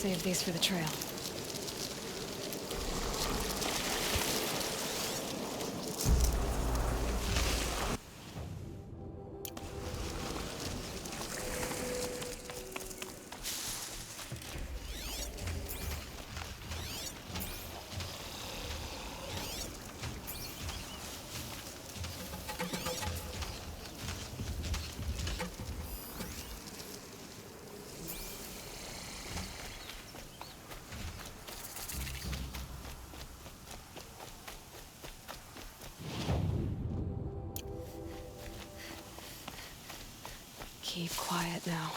Save these for the trail. Keep quiet now.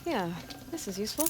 Yeah, this is useful.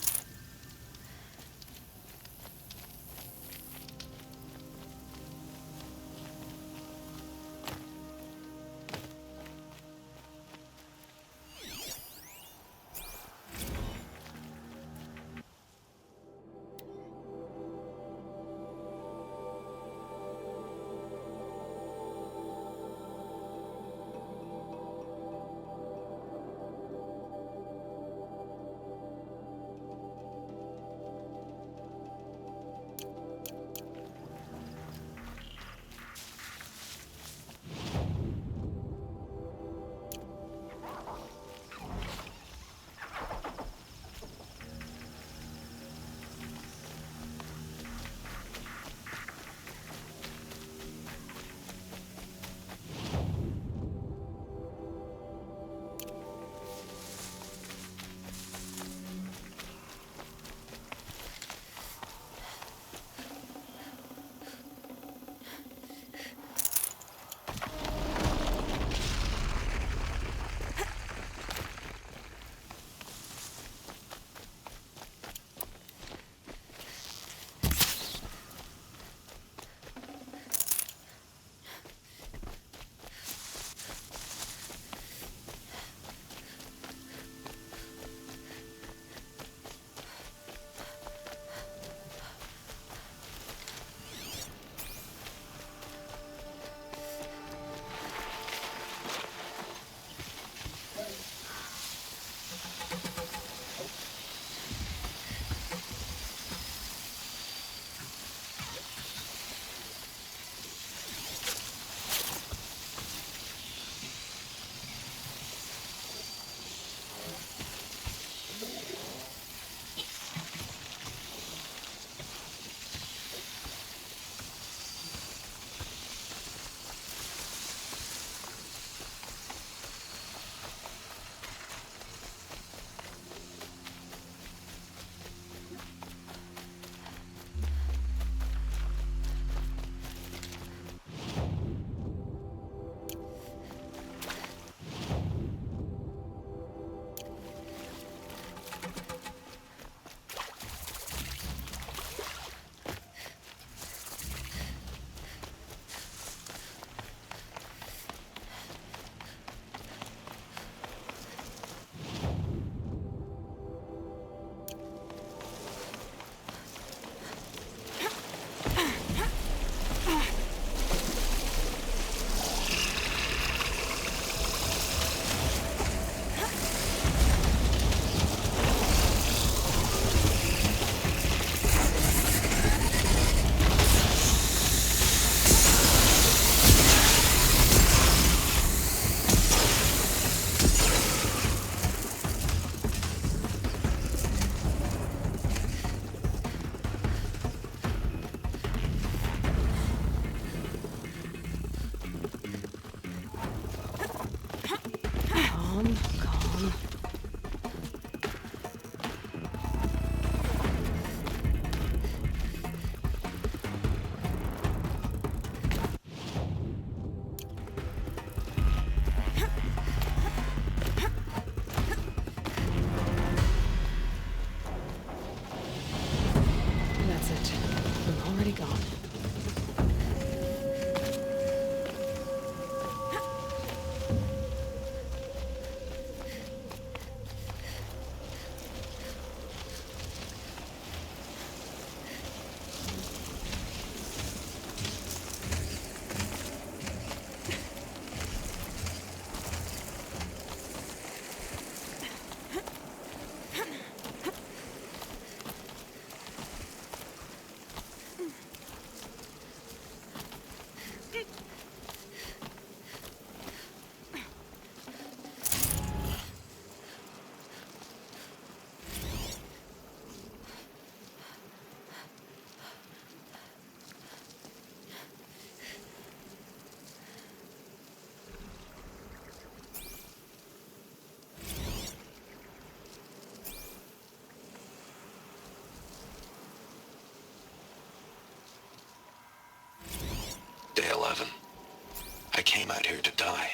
die.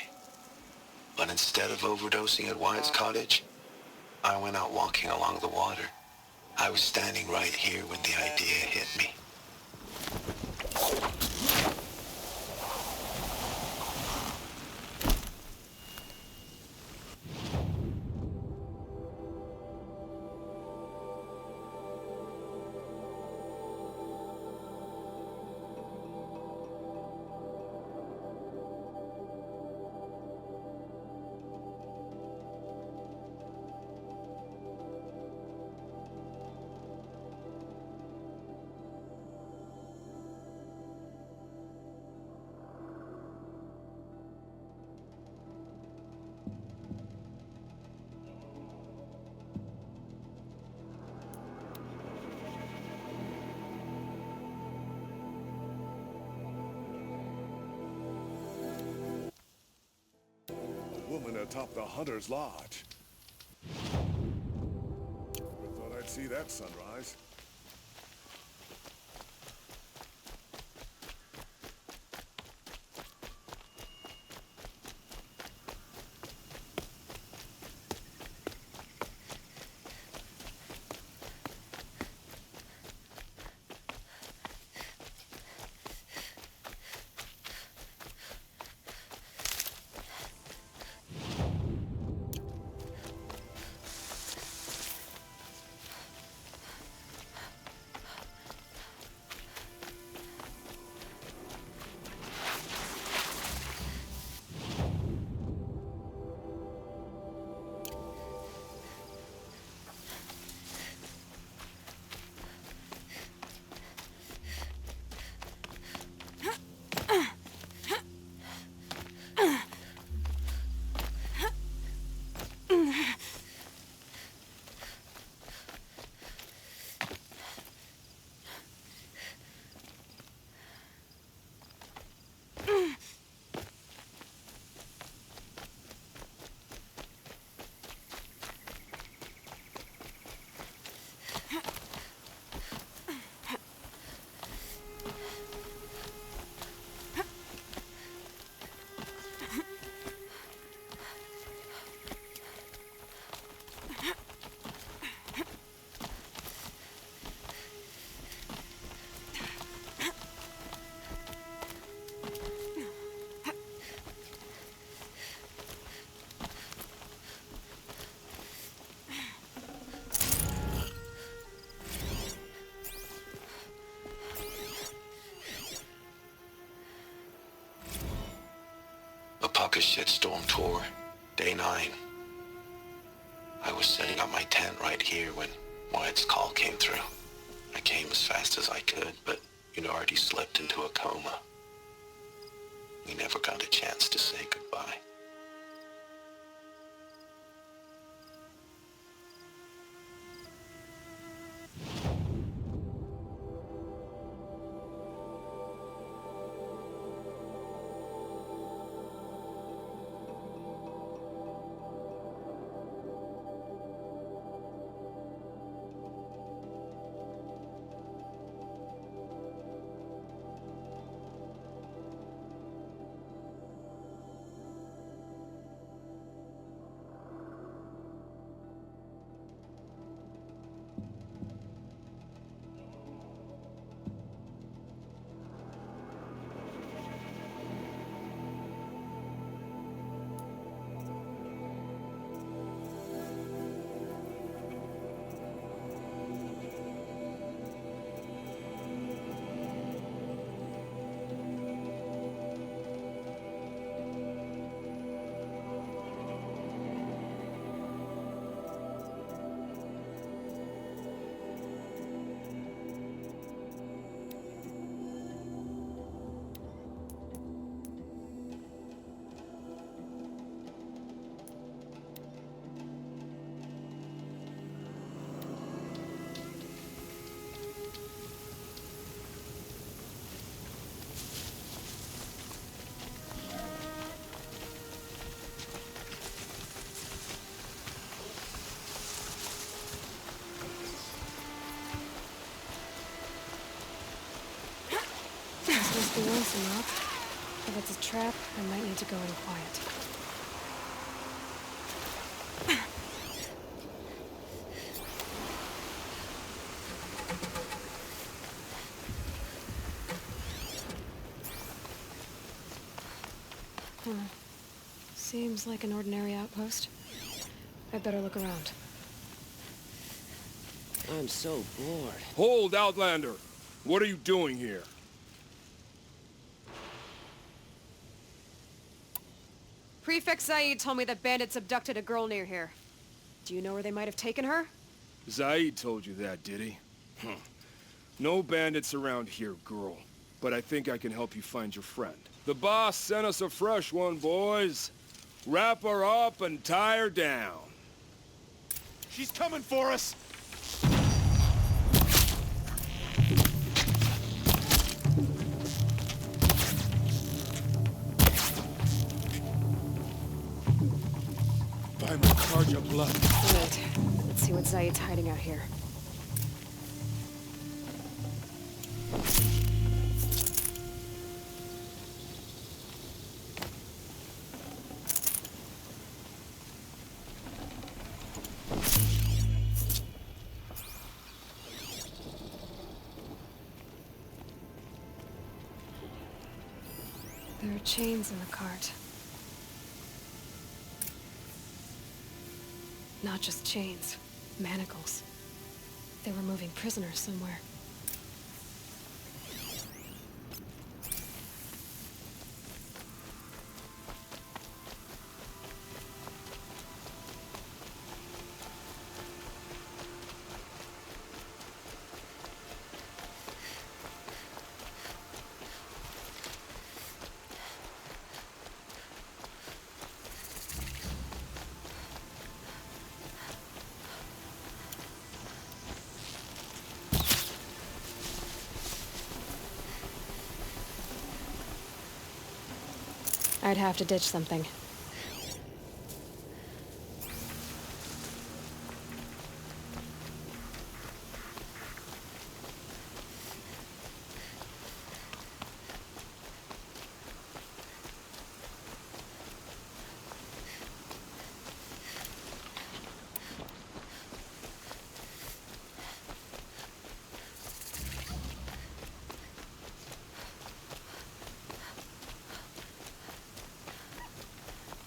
But instead of overdosing at Wyatt's cottage, I went out walking along the water. I was standing right here when the idea hit me. Woman atop the Hunter's Lodge. Never thought I'd see that sunrise. A shitstorm tour, day 9. I was setting up my tent right here when Wyatt's call came through. I came as fast as I could, but you'd already slipped into a coma. We never got a chance to say goodbye. This must be lonesome enough. If it's a trap, I might need to go in quiet. Seems like an ordinary outpost. I'd better look around. I'm so bored. Hold, Outlander! What are you doing here? Prefect Zaid told me that bandits abducted a girl near here. Do you know where they might have taken her? Zaid told you that, did he? No bandits around here, girl. But I think I can help you find your friend. The boss sent us a fresh one, boys. Wrap her up and tie her down. She's coming for us! By my Karja blood. Wait. Let's see what Zaid's hiding out here. There are chains in the cart. Not just chains, manacles. They were moving prisoners somewhere. I'd have to ditch something.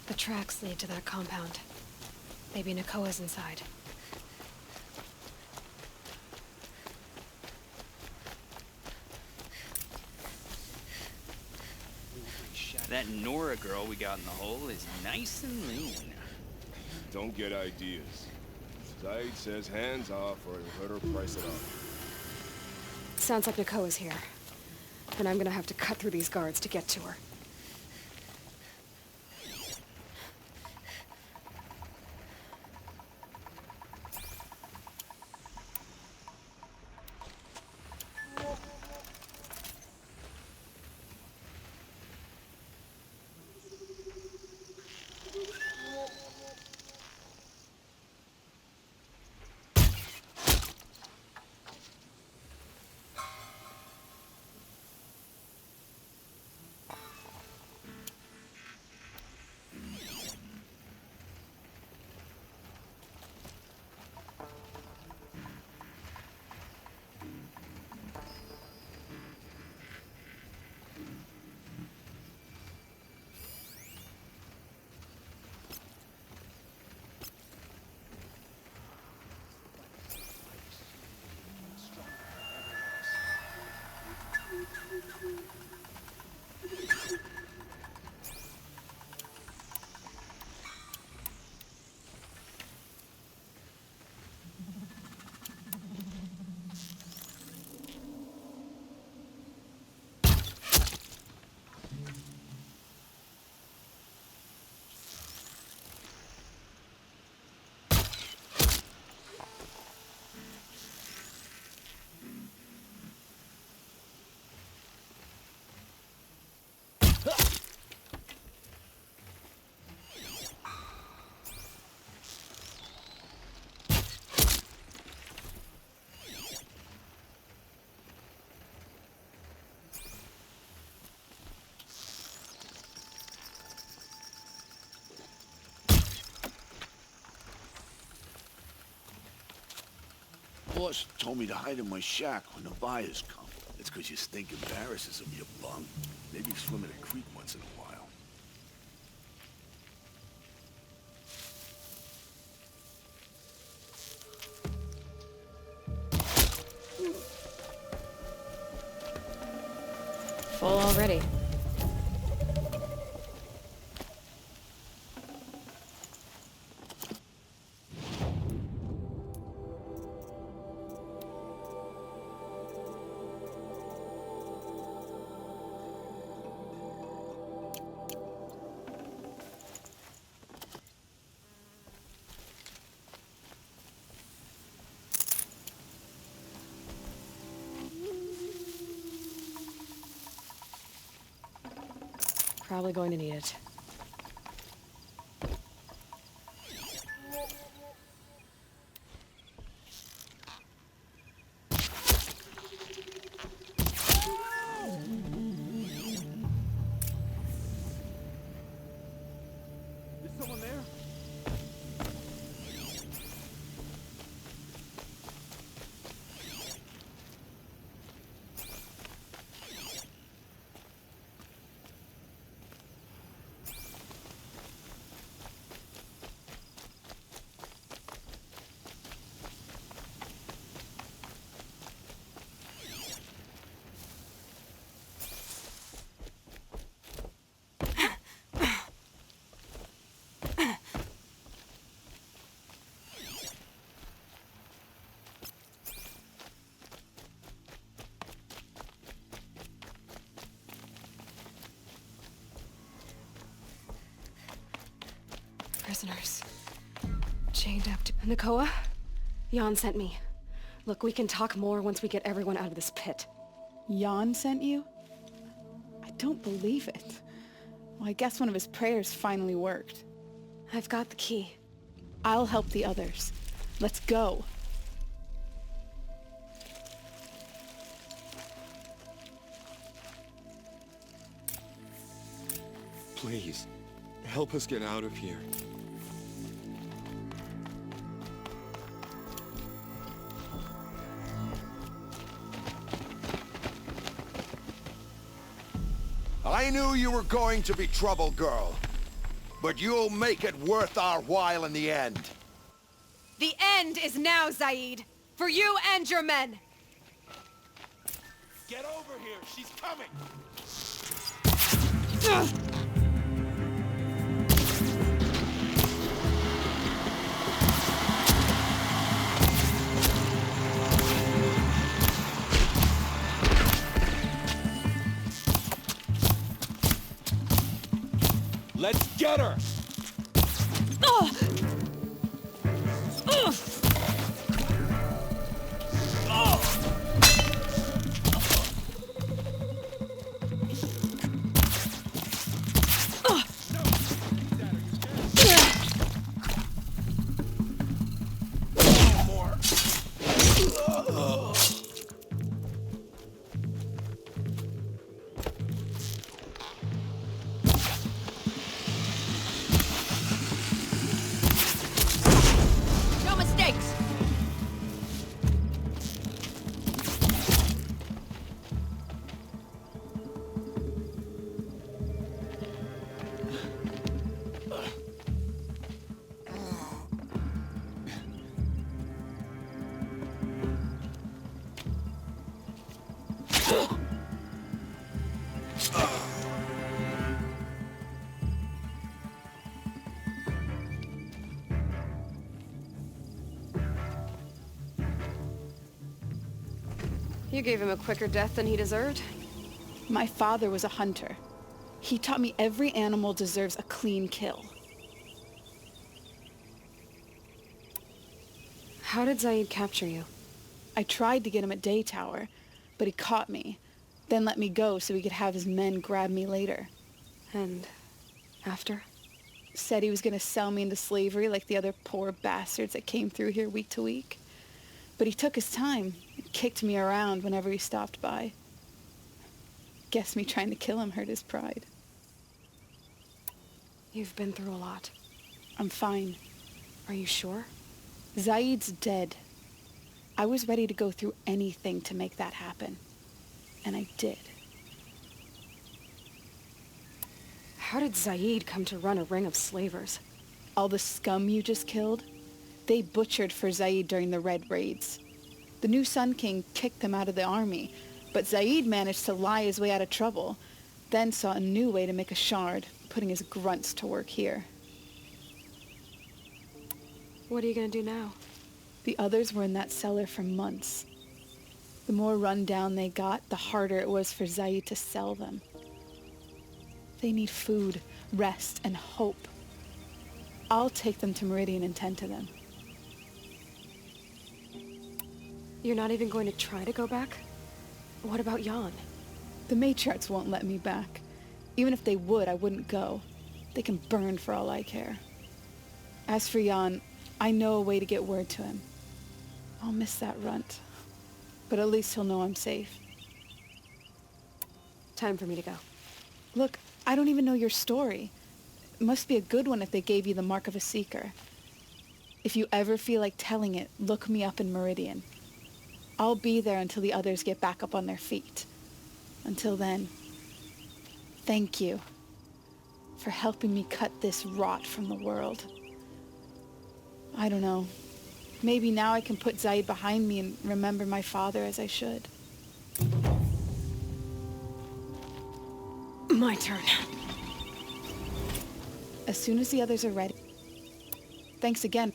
The tracks lead to that compound. Maybe Nakoa's inside. That Nora girl we got in the hole is nice and lean. Don't get ideas. Zaid says hands off or he'll let her price it off. Sounds like Nakoa's here. And I'm gonna have to cut through these guards to get to her. boss told me to hide in my shack when the buyers come. It's because you stink embarrasses him, you bum. Maybe swim in a creek once in a while. Full already. Probably going to need it. Is someone there? Prisoners. Chained up to... Nakoa? Jan sent me. Look, we can talk more once we get everyone out of this pit. Jan sent you? I don't believe it. Well, I guess one of his prayers finally worked. I've got the key. I'll help the others. Let's go. Please, help us get out of here. I knew you were going to be trouble, girl. But you'll make it worth our while in the end. The end is now, Zaid! For you and your men! Get over here! She's coming! Let's get her! No mistakes! You gave him a quicker death than he deserved. My father was a hunter. He taught me every animal deserves a clean kill. How did Zaid capture you? I tried to get him at Day Tower, but he caught me, then let me go so he could have his men grab me later. And after? Said he was gonna sell me into slavery like the other poor bastards that came through here week to week. But he took his time and kicked me around whenever he stopped by. Guess me trying to kill him hurt his pride. You've been through a lot. I'm fine. Are you sure? Zaid's dead. I was ready to go through anything to make that happen. And I did. How did Zaid come to run a ring of slavers? All the scum you just killed, they butchered for Zaid during the Red Raids. The new Sun King kicked them out of the army, but Zaid managed to lie his way out of trouble, then saw a new way to make a shard, putting his grunts to work here. What are you gonna do now? The others were in that cellar for months. The more run down they got, the harder it was for Zaid to sell them. They need food, rest, and hope. I'll take them to Meridian and tend to them. You're not even going to try to go back? What about Jan? The matriarchs won't let me back. Even if they would, I wouldn't go. They can burn for all I care. As for Jan, I know a way to get word to him. I'll miss that runt. But at least he'll know I'm safe. Time for me to go. Look, I don't even know your story. It must be a good one if they gave you the mark of a seeker. If you ever feel like telling it, look me up in Meridian. I'll be there until the others get back up on their feet. Until then, thank you for helping me cut this rot from the world. I don't know. Maybe now I can put Zaid behind me and remember my father as I should. My turn. As soon as the others are ready. Thanks again.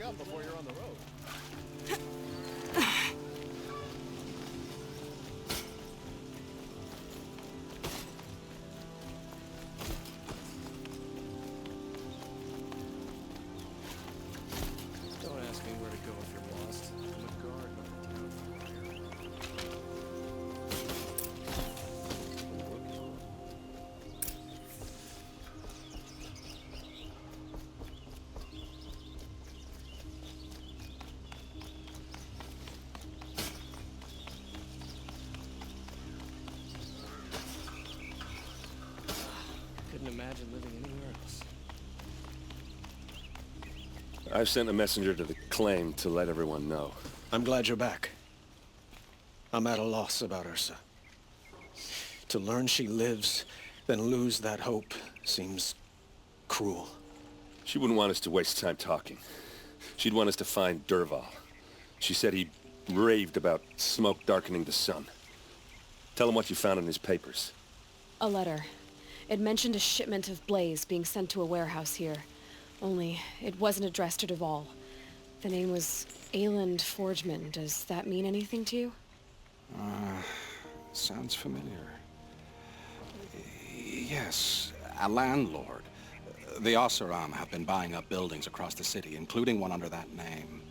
Up before you're on the road. Don't ask me where to go if you're lost. I'm a guard, not a town crier. Couldn't imagine living anywhere else. I've sent a messenger to the claim to let everyone know. I'm glad you're back. I'm at a loss about Ursa. To learn she lives, then lose that hope seems cruel. She wouldn't want us to waste time talking. She'd want us to find Dervahl. She said he raved about smoke darkening the sun. Tell him what you found in his papers. A letter. It mentioned a shipment of blaze being sent to a warehouse here. Only, it wasn't addressed to Dervahl. The name was Ayland Forgeman. Does that mean anything to you? Sounds familiar. Yes, a landlord. The Oseram have been buying up buildings across the city, including one under that name.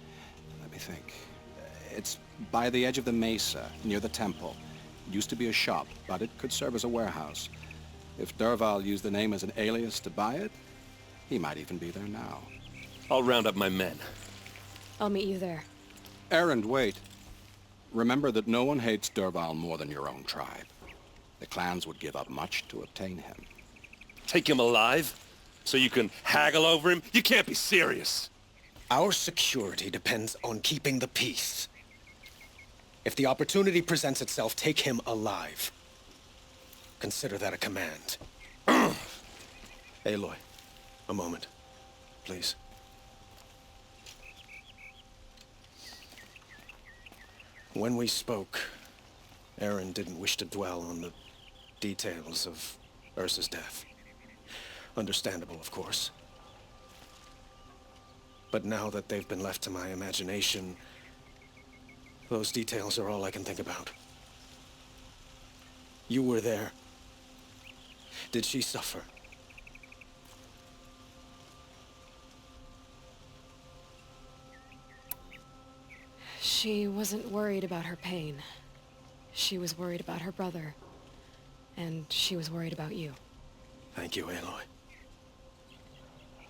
Let me think. It's by the edge of the mesa, near the temple. Used to be a shop, but it could serve as a warehouse. If Dervahl used the name as an alias to buy it, he might even be there now. I'll round up my men. I'll meet you there. Erend, wait. Remember that no one hates Dervahl more than your own tribe. The clans would give up much to obtain him. Take him alive? So you can haggle over him? You can't be serious. Our security depends on keeping the peace. If the opportunity presents itself, take him alive. Consider that a command. Aloy, a moment, please. When we spoke, Aaron didn't wish to dwell on the details of Ursa's death. Understandable, of course. But now that they've been left to my imagination, those details are all I can think about. You were there. Did she suffer? She wasn't worried about her pain. She was worried about her brother. And she was worried about you. Thank you, Aloy.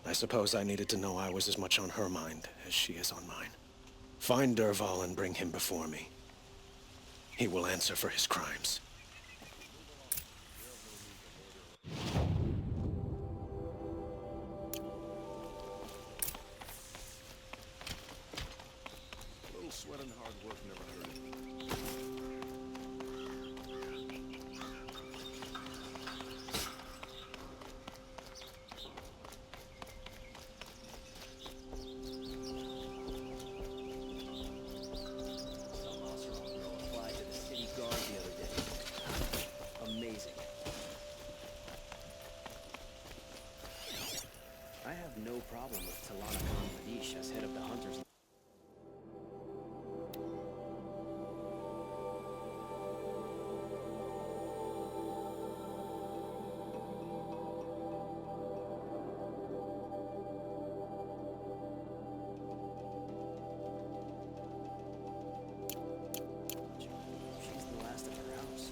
I suppose I needed to know I was as much on her mind as she is on mine. Find Dervahl and bring him before me. He will answer for his crimes. A little sweat and hard work never hurt. I have no problem with Talana Khan Madish as head of the Hunters. She's the last of her house.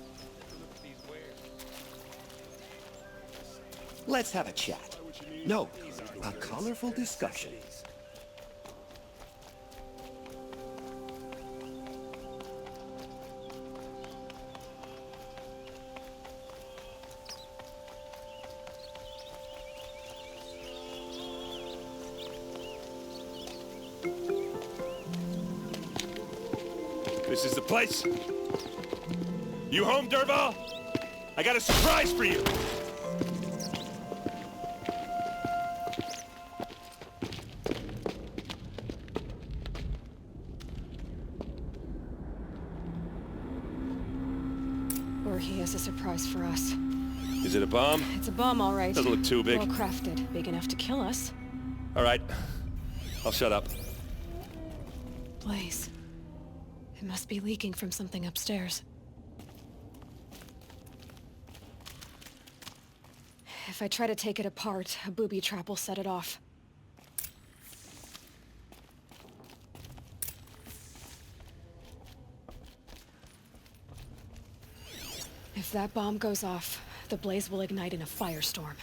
Let's have a chat. No, a colorful discussion. This is the place. You home, Dervahl? I got a surprise for you. Or he has a surprise for us. Is it a bomb? It's a bomb, all right. Doesn't look too big. Well crafted. Big enough to kill us. All right. I'll shut up. Blaze. It must be leaking from something upstairs. If I try to take it apart, a booby trap will set it off. If that bomb goes off, the blaze will ignite in a firestorm.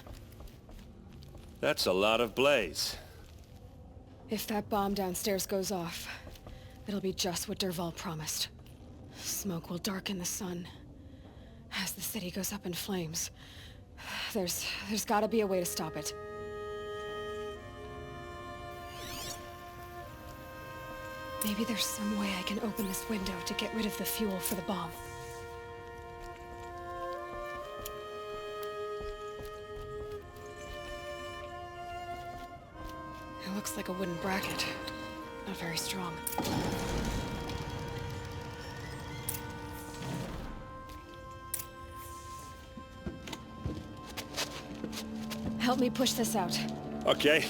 That's a lot of blaze. If that bomb downstairs goes off, it'll be just what Dervahl promised. Smoke will darken the sun. As the city goes up in flames, there's gotta be a way to stop it. Maybe there's some way I can open this window to get rid of the fuel for the bomb. It looks like a wooden bracket. Not very strong. Help me push this out. Okay.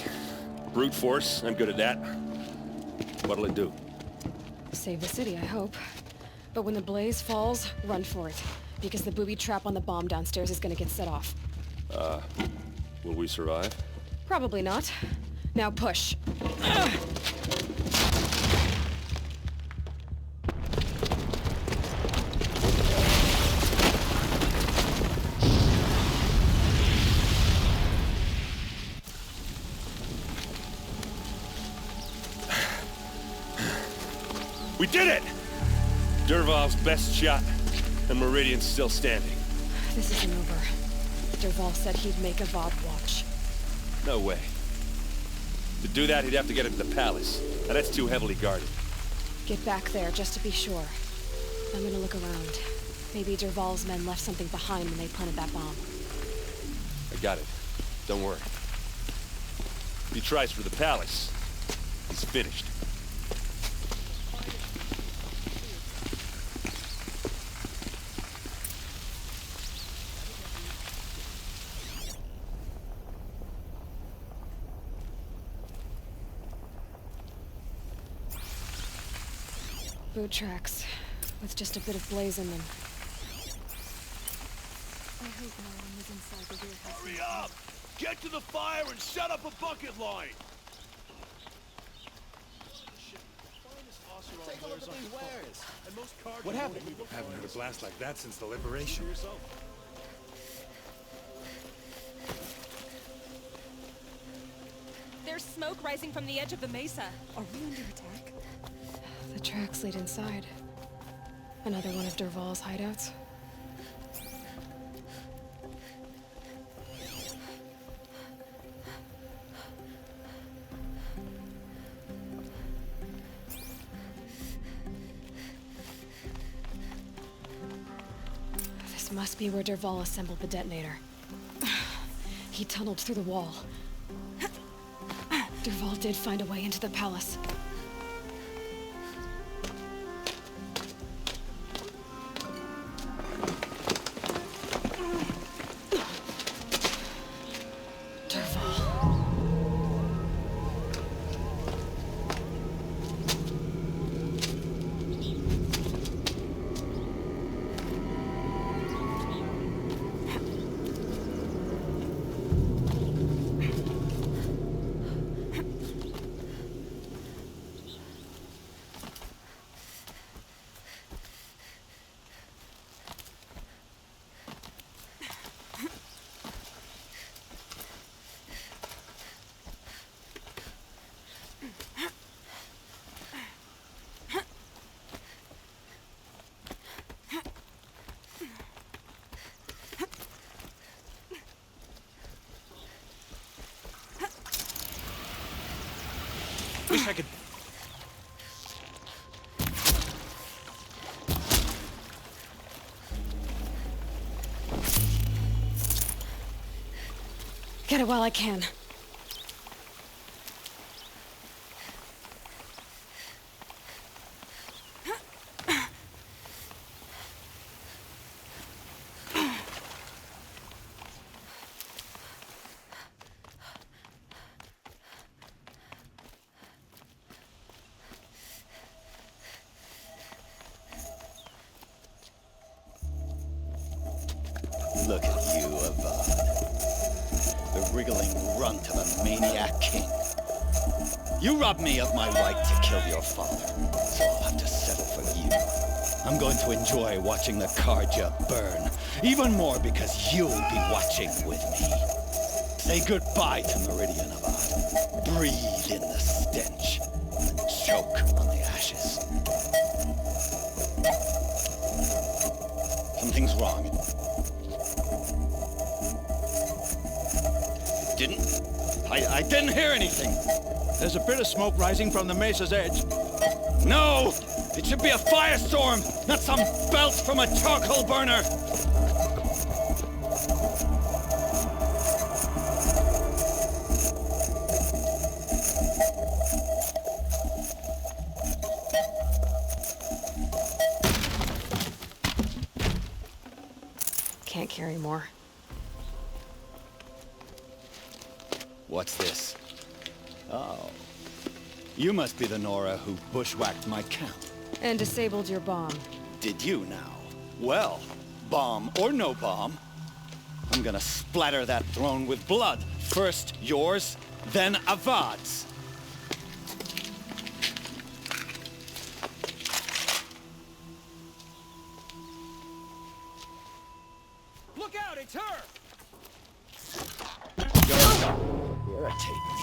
Brute force. I'm good at that. What'll it do? Save the city, I hope. But when the blaze falls, run for it. Because the booby trap on the bomb downstairs is gonna get set off. Will we survive? Probably not. Now push. We did it! Dervahl's best shot, and Meridian's still standing. This isn't over. Dervahl said he'd make a VOD watch. No way. To do that, he'd have to get into the palace. Now that's too heavily guarded. Get back there, just to be sure. I'm gonna look around. Maybe Dervahl's men left something behind when they planted that bomb. I got it. Don't worry. If he tries for the palace, he's finished. Boot tracks, with just a bit of blaze in them. I hope no one was inside the warehouse. Hurry up! Get to the fire and set up a bucket line! Take a look at these wares. And most cars What happened? I haven't heard a blast like that since the liberation. There's smoke rising from the edge of the mesa. Are we under attack? The tracks lead inside. Another one of Dervahl's hideouts. This must be where Dervahl assembled the detonator. He tunneled through the wall. Dervahl did find a way into the palace. Wish I could... Get it while I can. Look at you, Avad. The wriggling runt of a maniac king. You robbed me of my right to kill your father, so I'll have to settle for you. I'm going to enjoy watching the Karja burn, even more because you'll be watching with me. Say goodbye to Meridian, Avad. Breathe in the stench, and choke on the ashes. Something's wrong. I didn't hear anything. There's a bit of smoke rising from the mesa's edge. No! It should be a firestorm, not some belch from a charcoal burner! Can't carry more. What's this? Oh. You must be the Nora who bushwhacked my camp. And disabled your bomb. Did you now? Well, bomb or no bomb, I'm gonna splatter that throne with blood. First yours, then Avad's. Look out, it's her! Irritate me.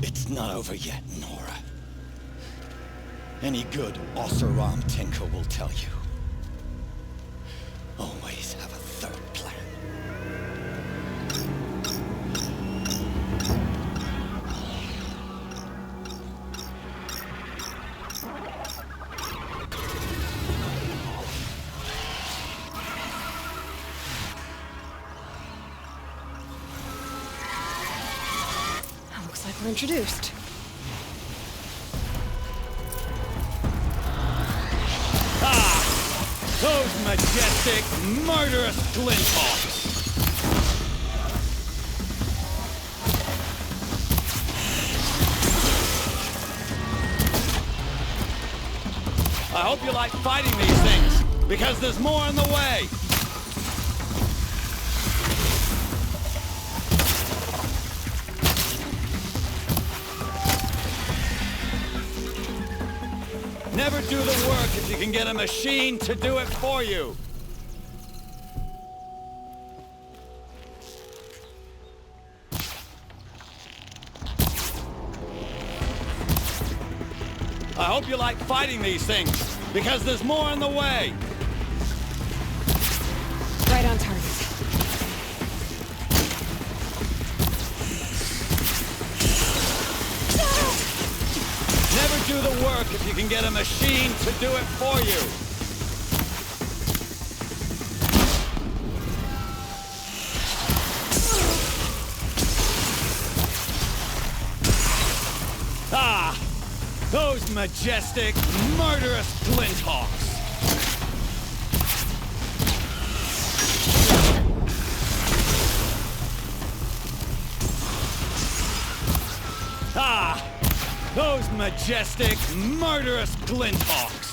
It's not over yet, Nora. Any good Oseram tinker will tell you. Always have a third plan. Looks like we're introduced. Ah! Those majestic, murderous glinthawks! hope you like fighting these things, because there's more in the way. Never do the work if you can get a machine to do it for you. I hope you like fighting these things, because there's more in the way. Right on target. Never do the work if you can get a machine to do it for you. Ah! Those majestic, murderous Glinthawks! Ah! Those majestic, murderous Glinthawks!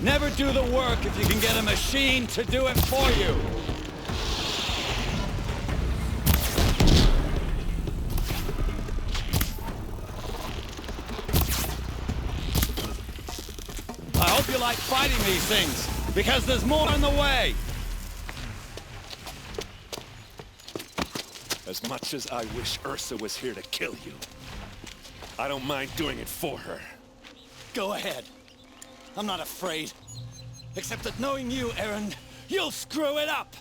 Never do the work if you can get a machine to do it for you. I hope you like fighting these things, because there's more in the way. As much as I wish Ursa was here to kill you, I don't mind doing it for her. Go ahead. I'm not afraid. Except that knowing you, Aaron, you'll screw it up!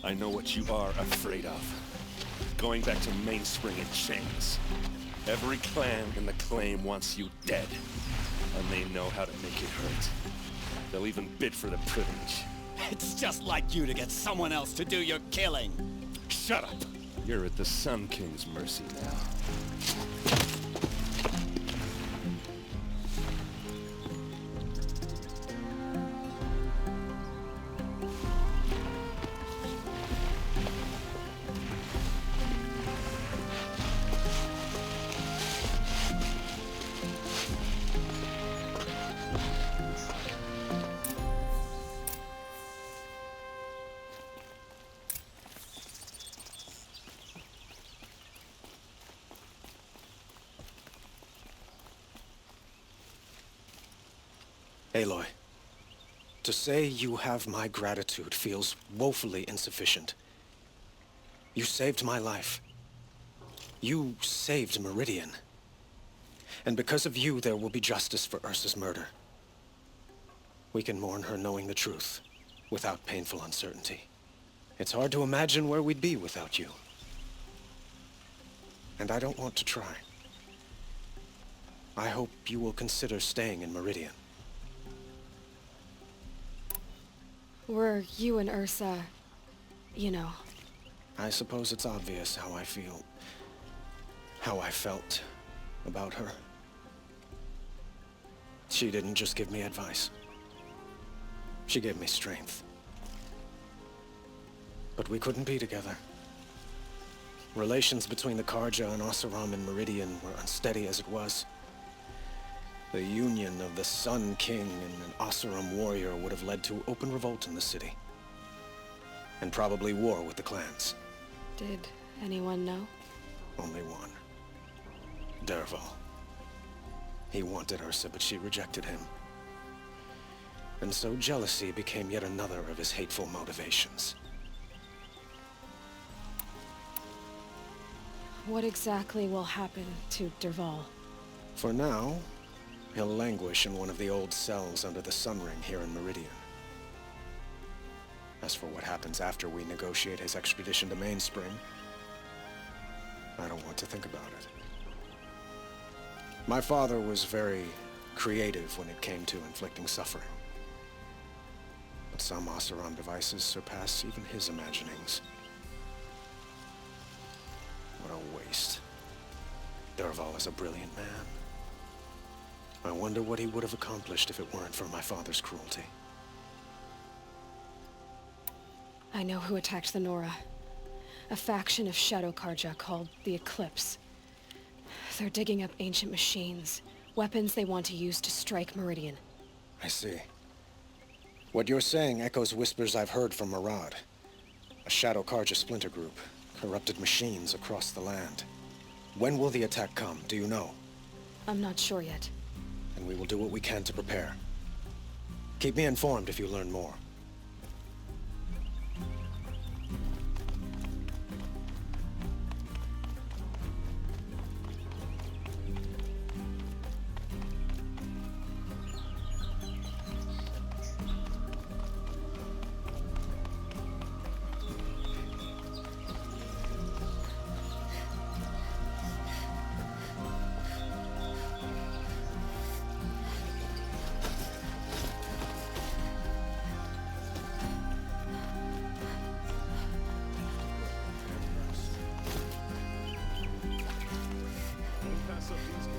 I know what you are afraid of. Going back to Mainspring in chains. Every clan in the claim wants you dead. And they know how to make it hurt. They'll even bid for the privilege. It's just like you to get someone else to do your killing. Shut up! You're at the Sun King's mercy now. Aloy, to say you have my gratitude feels woefully insufficient. You saved my life. You saved Meridian. And because of you, there will be justice for Ursa's murder. We can mourn her knowing the truth, without painful uncertainty. It's hard to imagine where we'd be without you. And I don't want to try. I hope you will consider staying in Meridian. Were you and Ursa, you know... I suppose it's obvious how I feel... how I felt about her. She didn't just give me advice. She gave me strength. But we couldn't be together. Relations between the Karja and Oseram and Meridian were unsteady as it was. The union of the Sun King and an Oseram warrior would have led to open revolt in the city. And probably war with the clans. Did anyone know? Only one. Dervahl. He wanted Ursa, but she rejected him. And so jealousy became yet another of his hateful motivations. What exactly will happen to Dervahl? For now, he'll languish in one of the old cells under the Sun Ring here in Meridian. As for what happens after we negotiate his extradition to Mainspring, I don't want to think about it. My father was very creative when it came to inflicting suffering. But some Oseram devices surpass even his imaginings. What a waste. Dervahl is a brilliant man. I wonder what he would have accomplished if it weren't for my father's cruelty. I know who attacked the Nora. A faction of Shadow Karja called the Eclipse. They're digging up ancient machines, weapons they want to use to strike Meridian. I see. What you're saying echoes whispers I've heard from Murad. A Shadow Karja splinter group, corrupted machines across the land. When will the attack come, do you know? I'm not sure yet. And we will do what we can to prepare. Keep me informed if you learn more.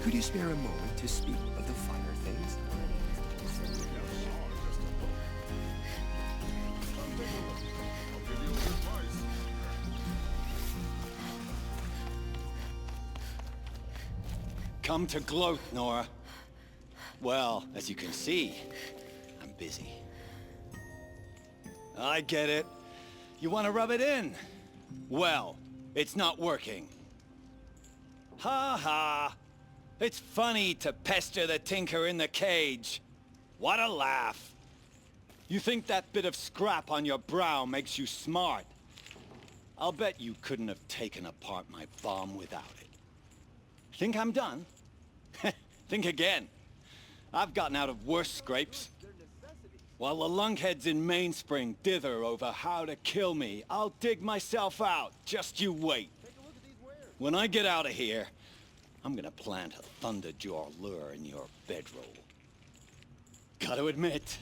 Could you spare a moment to speak of the finer things? Come to gloat, Nora. Well, as you can see, I'm busy. I get it. You want to rub it in? Well, it's not working. Ha ha! It's funny to pester the tinker in the cage. What a laugh. You think that bit of scrap on your brow makes you smart? I'll bet you couldn't have taken apart my bomb without it. Think I'm done? Think again. I've gotten out of worse scrapes. While the lunkheads in Mainspring dither over how to kill me, I'll dig myself out. Just you wait. When I get out of here, I'm gonna plant a Thunderjaw lure in your bedroll. Gotta admit,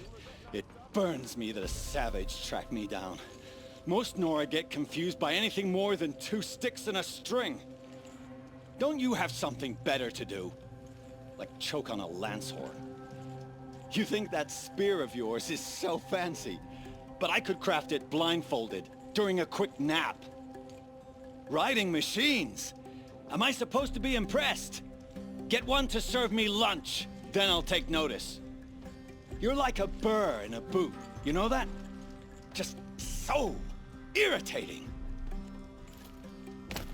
it burns me that a savage tracked me down. Most Nora get confused by anything more than 2 sticks and a string. Don't you have something better to do? Like choke on a lance horn. You think that spear of yours is so fancy, but I could craft it blindfolded during a quick nap. Riding machines? Am I supposed to be impressed? Get one to serve me lunch, then I'll take notice. You're like a burr in a boot, you know that? Just so irritating.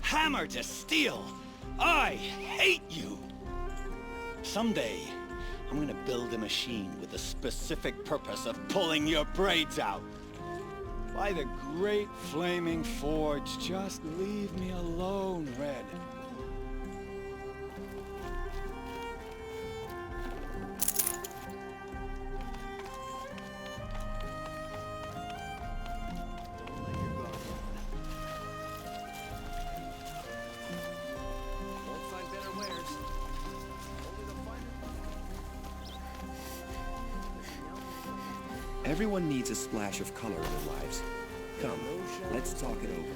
Hammer to steel. I hate you. Someday, I'm gonna build a machine with the specific purpose of pulling your braids out. By the great flaming forge, just leave me alone, Red. Everyone needs a splash of color in their lives. Come, let's talk it over.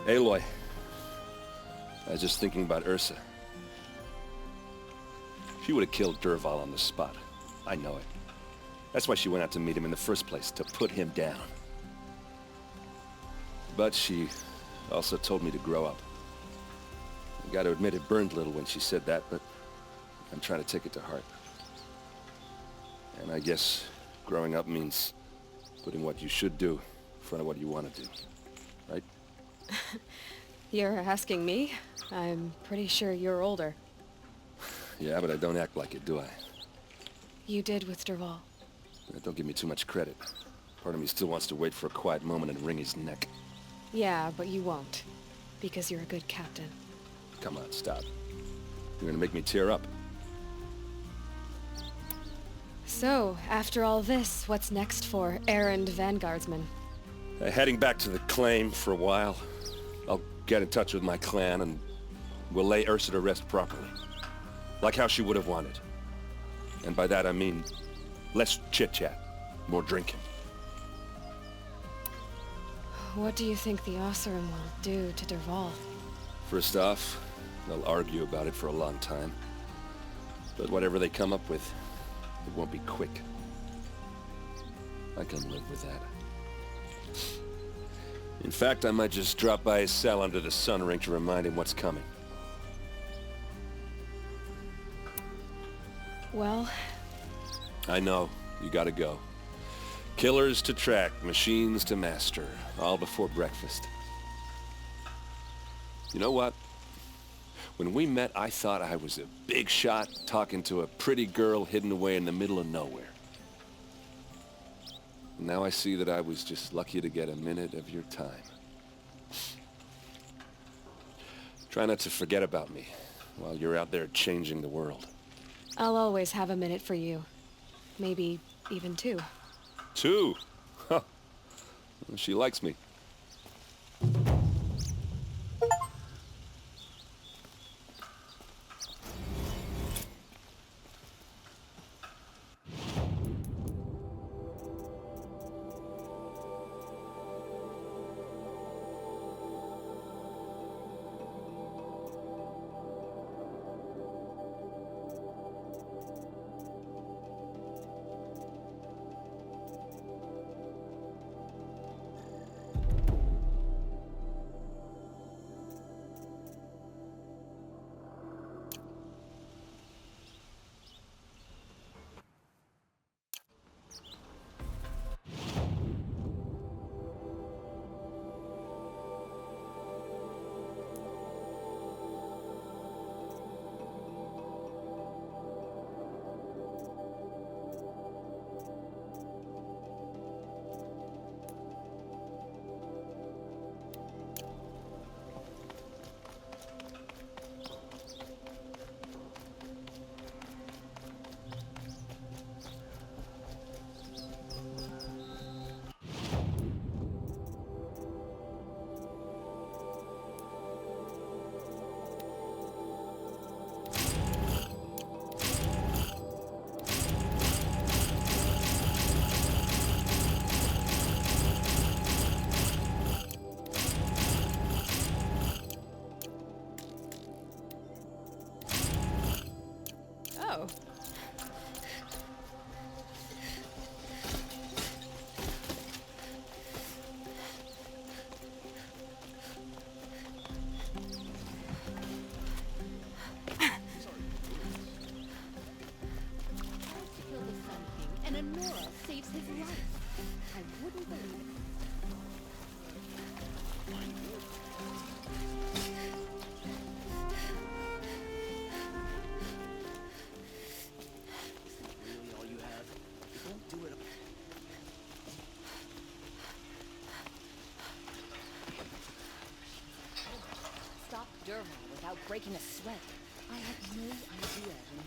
Aloy, I was just thinking about Ursa. She would have killed Dervahl on the spot. I know it. That's why she went out to meet him in the first place, to put him down. But she also told me to grow up. I gotta admit it burned a little when she said that, but I'm trying to take it to heart. And I guess growing up means putting what you should do in front of what you want to do. Right? You're asking me? I'm pretty sure you're older. Yeah, but I don't act like it, do I? You did with Dervahl. Don't give me too much credit. Part of me still wants to wait for a quiet moment and wring his neck. Yeah, but you won't. because you're a good captain. Come on, stop. You're gonna make me tear up. So, after all this, what's next for errand vanguardsman? Heading back to the claim for a while. I'll get in touch with my clan and we'll lay Ursa to rest properly. Like how she would have wanted. And by that I mean less chit-chat, more drinking. What do you think the Oseram will do to Dervahl? First off, they'll argue about it for a long time. But whatever they come up with, it won't be quick. I can live with that. In fact, I might just drop by his cell under the sun ring to remind him what's coming. Well... I know. You gotta go. Killers to track, machines to master. All before breakfast. You know what? When we met, I thought I was a big shot talking to a pretty girl hidden away in the middle of nowhere. Now I see that I was just lucky to get a minute of your time. Try not to forget about me while you're out there changing the world. I'll always have a minute for you. Maybe even two. Two? Huh. She likes me. Oh. And Honora saves his life. I wouldn't believe it. Really all you have? You won't do it. Stop Dervahl without breaking a sweat. I had no idea when